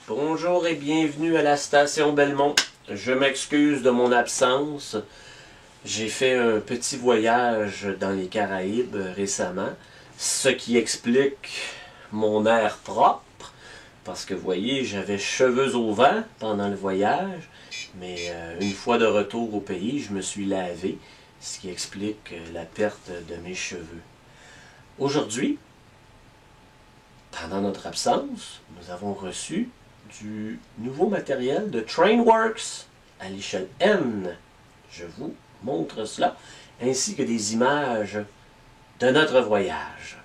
Bonjour et bienvenue à la station Belmont. Je m'excuse de mon absence. J'ai fait un petit voyage dans les Caraïbes récemment, ce qui explique mon air propre, parce que vous voyez, j'avais cheveux au vent pendant le voyage, mais une fois de retour au pays, je me suis lavé, ce qui explique la perte de mes cheveux. Aujourd'hui, pendant notre absence, nous avons reçu du nouveau matériel de Trainworks à l'échelle N. Je vous montre cela, ainsi que des images de notre voyage.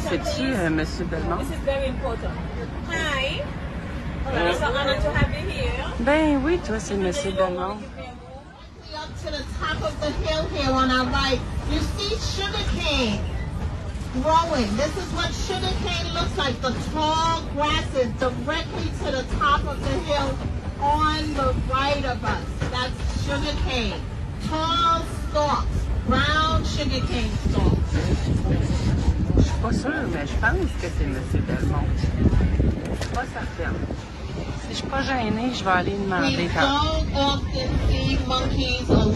C'est-tu Monsieur Belmont? Ben oui, toi, c'est Monsieur Belmont. Up to the top of the hill here on our right, you see sugarcane growing. This is what sugarcane looks like, the tall grasses directly to the top of the hill on the right of us. That's sugarcane. Tall stalks, brown sugarcane stalks. Je suis pas sûre, mais je pense que c'est Monsieur Belmont. Je suis pas certaine. Si je suis pas gênée, je vais aller demander quand.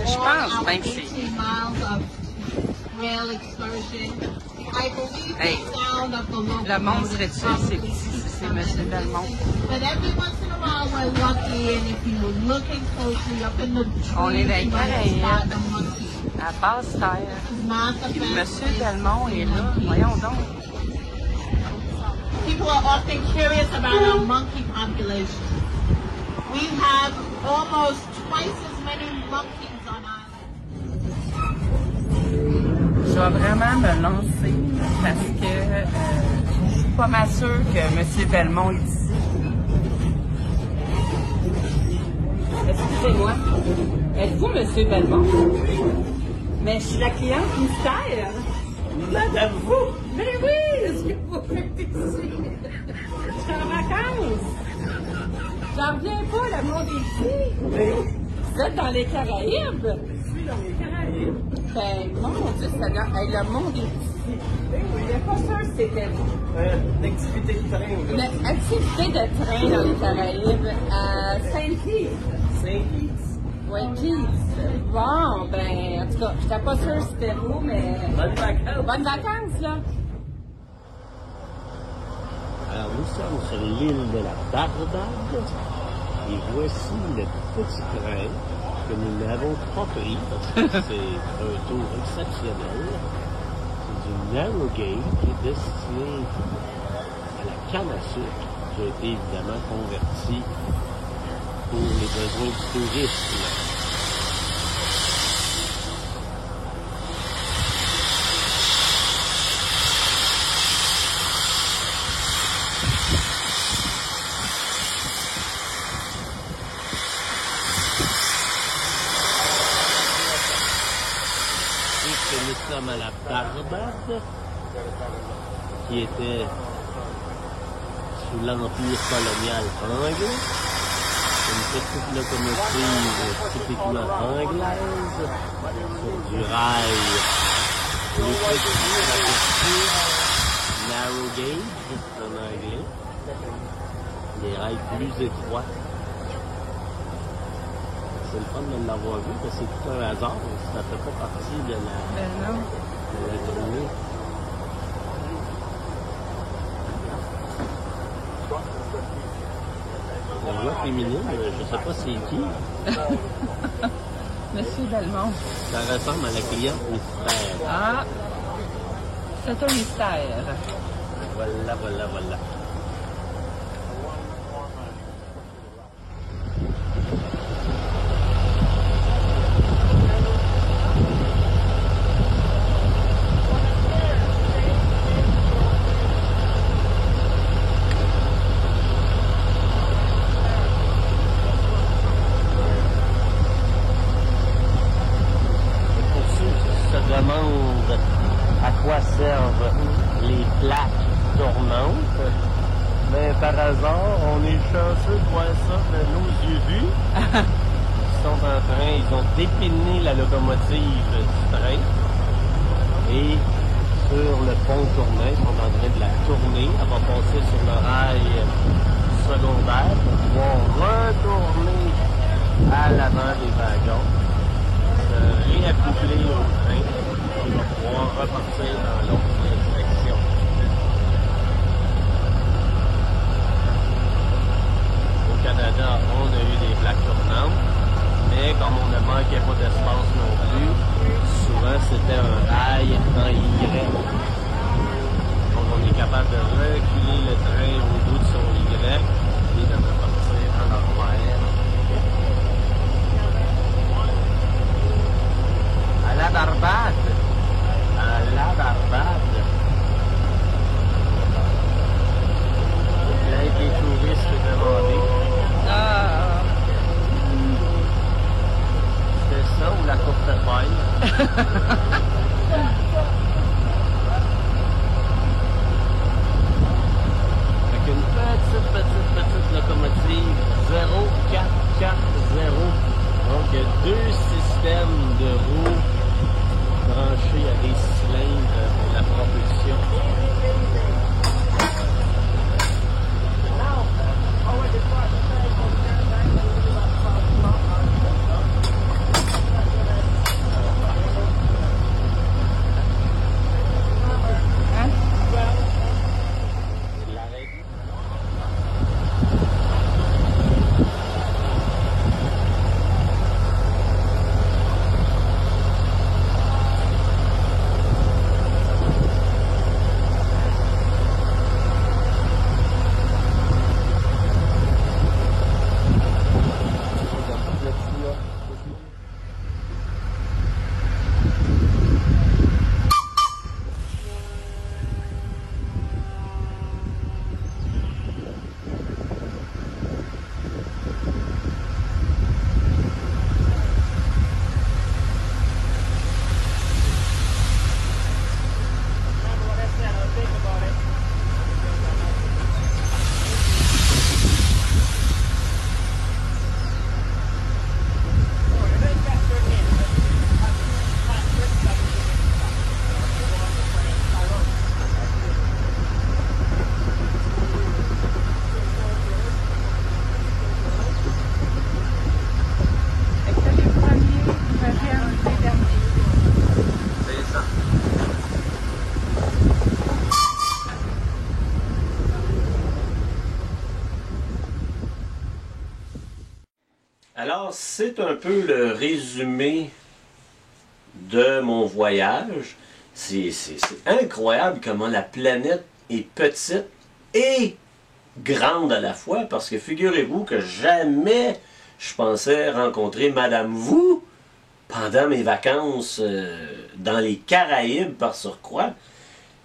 Je pense même que c'est. Hey, le monde serait sûr c'est Monsieur Belmont. On est dans les Caraïbes, à Basse-Terre. Monsieur Belmont est là. Voyons donc. People are often curious about our monkey population. We have almost twice as many monkeys on island. Je vais vraiment me lancer parce que je suis pas mal sûre que M. Belmont est ici. Excusez-moi, êtes-vous M. Belmont? Mais je suis la cliente mystère. Madame, vous! Mais oui, est-ce que vous êtes ici? Je suis en vacances. J'en reviens pas, le monde est ici. Vous êtes dans les Caraïbes? Je suis dans les Caraïbes. Ben, mon Dieu, Seigneur, hey, le monde est ici. Je n'étais pas sûre que c'était vous. L'activité de train. Une activité de train dans les Caraïbes à Saint-Kitts. Saint-Kitts. Oui, Kitts. Bon, ben, en tout cas, j'étais pas sûre que c'était vous, mais... Bonnes vacances. Bonnes vacances, là. Alors, nous sommes sur l'île de la Barbade et voici le petit train que nous n'avons pas pris parce que c'est un tour exceptionnel. C'est du narrow gauge qui est destiné à la canne à sucre qui a été évidemment converti pour les besoins du tourisme. Nous sommes à la Barbade, qui était sous l'empire colonial anglais. Une petite locomotive typiquement anglaise sur du rail. Les petits raccourcis, narrow gauge en anglais. Des rails plus étroits. C'est le fun de l'avoir vu parce que c'est tout un hasard. Ça fait pas partie de la tournée. La voix féminine, je sais pas c'est qui. Monsieur Belmont. Ça ressemble à la cliente mystère. Ah! C'est un mystère. Voilà. Demande à quoi servent les plaques tournantes. Mais par hasard, on est chanceux de voir ça de nos yeux vus. Ils ont dépiné la locomotive du train. Et sur le pont tournant, ils sont en train de la tourner. Elle va passer sur le rail secondaire pour pouvoir retourner à l'avant des wagons. Réaccoupler au train et va pouvoir repartir dans l'autre direction. Au Canada, on a eu des plaques tournantes, mais comme on ne manquait pas d'espace non plus, souvent c'était un rail en Y. Donc on est capable de reculer le train au bout de son Y et de repartir en arrière. À la Barbade. Plein des touristes demandés. Ah! C'est ça ou la courte paille? Avec une petite locomotive 0440. Donc il y a deux systèmes de roues branchés à des cylindres pour la propulsion. Hein? Alors, c'est un peu le résumé de mon voyage. C'est incroyable comment la planète est petite et grande à la fois, parce que figurez-vous que jamais je pensais rencontrer Madame Vous pendant mes vacances dans les Caraïbes par surcroît.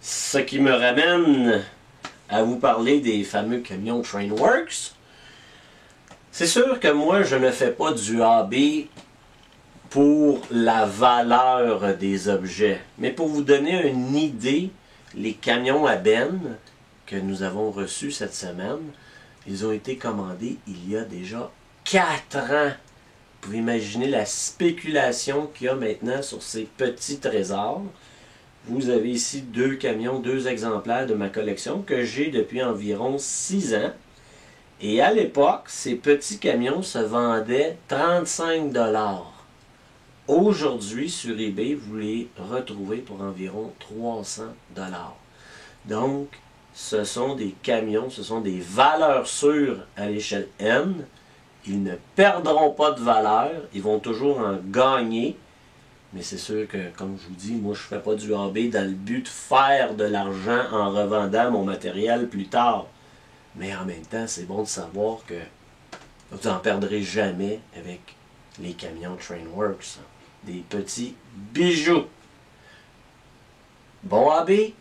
Ce qui me ramène à vous parler des fameux camions Trainworks. C'est sûr que moi, je ne fais pas du AB pour la valeur des objets. Mais pour vous donner une idée, les camions à benne que nous avons reçus cette semaine, ils ont été commandés il y a déjà 4 ans. Vous pouvez imaginer la spéculation qu'il y a maintenant sur ces petits trésors. Vous avez ici 2 camions, 2 exemplaires de ma collection que j'ai depuis environ 6 ans. Et à l'époque, ces petits camions se vendaient 35 $. Aujourd'hui, sur eBay, vous les retrouvez pour environ 300 $. Donc, ce sont des camions, ce sont des valeurs sûres à l'échelle N. Ils ne perdront pas de valeur, ils vont toujours en gagner. Mais c'est sûr que, comme je vous dis, moi je ne fais pas du hobby dans le but de faire de l'argent en revendant mon matériel plus tard. Mais en même temps, c'est bon de savoir que vous n'en perdrez jamais avec les camions Trainworks. Des petits bijoux. Bon hobby!